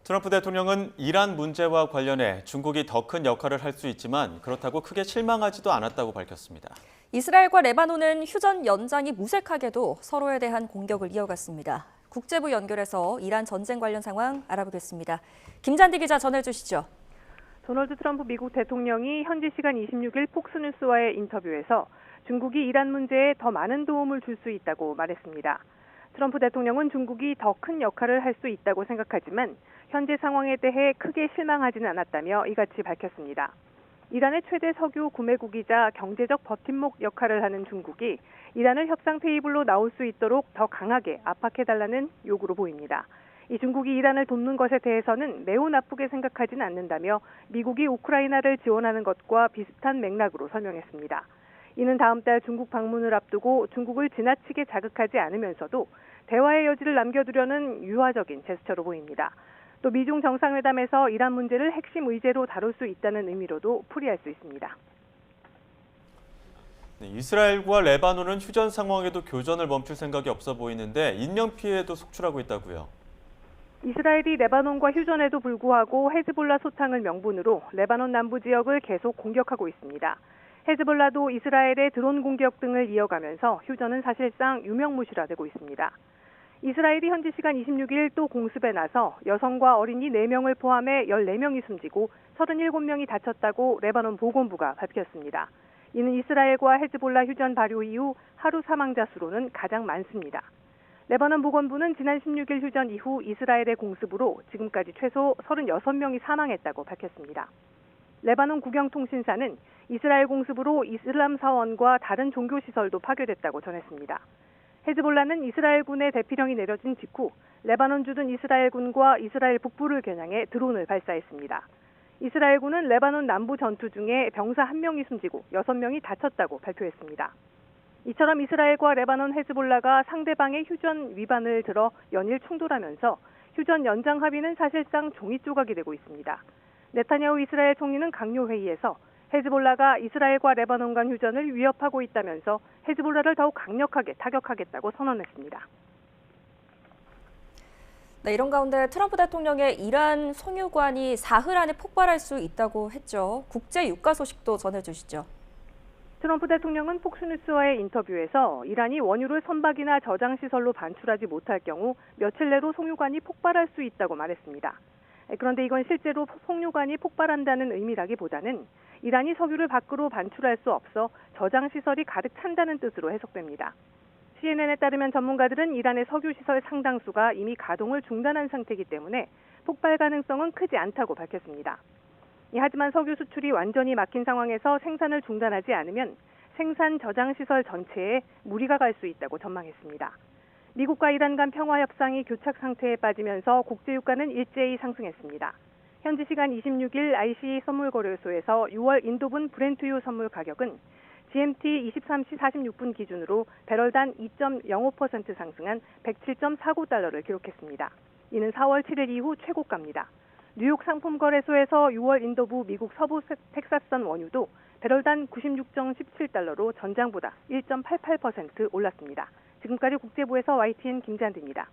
트럼프 대통령은 이란 문제와 관련해 중국이 더 큰 역할을 할 수 있지만 그렇다고 크게 실망하지도 않았다고 밝혔습니다. 이스라엘과 레바논은 휴전 연장이 무색하게도 서로에 대한 공격을 이어갔습니다. 국제부 연결해서 이란 전쟁 관련 상황 알아보겠습니다. 김잔디 기자 전해주시죠. 도널드 트럼프 미국 대통령이 현지 시간 26일 폭스뉴스와의 인터뷰에서 중국이 이란 문제에 더 많은 도움을 줄 수 있다고 말했습니다. 트럼프 대통령은 중국이 더 큰 역할을 할 수 있다고 생각하지만 현재 상황에 대해 크게 실망하지는 않았다며 이같이 밝혔습니다. 이란의 최대 석유 구매국이자 경제적 버팀목 역할을 하는 중국이 이란을 협상 테이블로 나올 수 있도록 더 강하게 압박해달라는 요구로 보입니다. 이 중국이 이란을 돕는 것에 대해서는 매우 나쁘게 생각하지는 않는다며 미국이 우크라이나를 지원하는 것과 비슷한 맥락으로 설명했습니다. 이는 다음 달 중국 방문을 앞두고 중국을 지나치게 자극하지 않으면서도 대화의 여지를 남겨두려는 유화적인 제스처로 보입니다. 또 미중 정상회담에서 이란 문제를 핵심 의제로 다룰 수 있다는 의미로도 풀이할 수 있습니다. 이스라엘과 레바논은 휴전 상황에도 교전을 멈출 생각이 없어 보이는데 인명피해도 속출하고 있다고요. 이스라엘이 레바논과 휴전에도 불구하고 헤즈볼라 소탕을 명분으로 레바논 남부 지역을 계속 공격하고 있습니다. 헤즈볼라도 이스라엘의 드론 공격 등을 이어가면서 휴전은 사실상 유명무실화되고 있습니다. 이스라엘이 현지 시간 26일 또 공습에 나서 여성과 어린이 4명을 포함해 14명이 숨지고 37명이 다쳤다고 레바논 보건부가 밝혔습니다. 이는 이스라엘과 헤즈볼라 휴전 발효 이후 하루 사망자 수로는 가장 많습니다. 레바논 보건부는 지난 16일 휴전 이후 이스라엘의 공습으로 지금까지 최소 36명이 사망했다고 밝혔습니다. 레바논 국영통신사는 이스라엘 공습으로 이슬람 사원과 다른 종교시설도 파괴됐다고 전했습니다. 헤즈볼라는 이스라엘군의 대피령이 내려진 직후 레바논 주둔 이스라엘군과 이스라엘 북부를 겨냥해 드론을 발사했습니다. 이스라엘군은 레바논 남부 전투 중에 병사 1명이 숨지고 6명이 다쳤다고 발표했습니다. 이처럼 이스라엘과 레바논 헤즈볼라가 상대방의 휴전 위반을 들어 연일 충돌하면서 휴전 연장 합의는 사실상 종이 조각이 되고 있습니다. 네타냐후 이스라엘 총리는 강요 회의에서 헤즈볼라가 이스라엘과 레바논 간 휴전을 위협하고 있다면서 헤즈볼라를 더욱 강력하게 타격하겠다고 선언했습니다. 네, 이런 가운데 트럼프 대통령의 이란 송유관이 사흘 안에 폭발할 수 있다고 했죠. 국제 유가 소식도 전해주시죠. 트럼프 대통령은 폭스뉴스와의 인터뷰에서 이란이 원유를 선박이나 저장시설로 반출하지 못할 경우 며칠 내로 송유관이 폭발할 수 있다고 말했습니다. 그런데 이건 실제로 송유관이 폭발한다는 의미라기보다는 이란이 석유를 밖으로 반출할 수 없어 저장시설이 가득 찬다는 뜻으로 해석됩니다. CNN에 따르면 전문가들은 이란의 석유시설 상당수가 이미 가동을 중단한 상태이기 때문에 폭발 가능성은 크지 않다고 밝혔습니다. 하지만 석유 수출이 완전히 막힌 상황에서 생산을 중단하지 않으면 생산 저장시설 전체에 무리가 갈 수 있다고 전망했습니다. 미국과 이란 간 평화 협상이 교착 상태에 빠지면서 국제유가는 일제히 상승했습니다. 현지 시간 26일 ICE 선물거래소에서 6월 인도분 브렌트유 선물 가격은 GMT 23시 46분 기준으로 배럴당 2.05% 상승한 107.49달러를 기록했습니다. 이는 4월 7일 이후 최고가입니다. 뉴욕 상품거래소에서 6월 인도부 미국 서부 텍사스산 원유도 배럴당 96.17달러로 전장보다 1.88% 올랐습니다. 지금까지 국제부에서 YTN 김잔디입니다.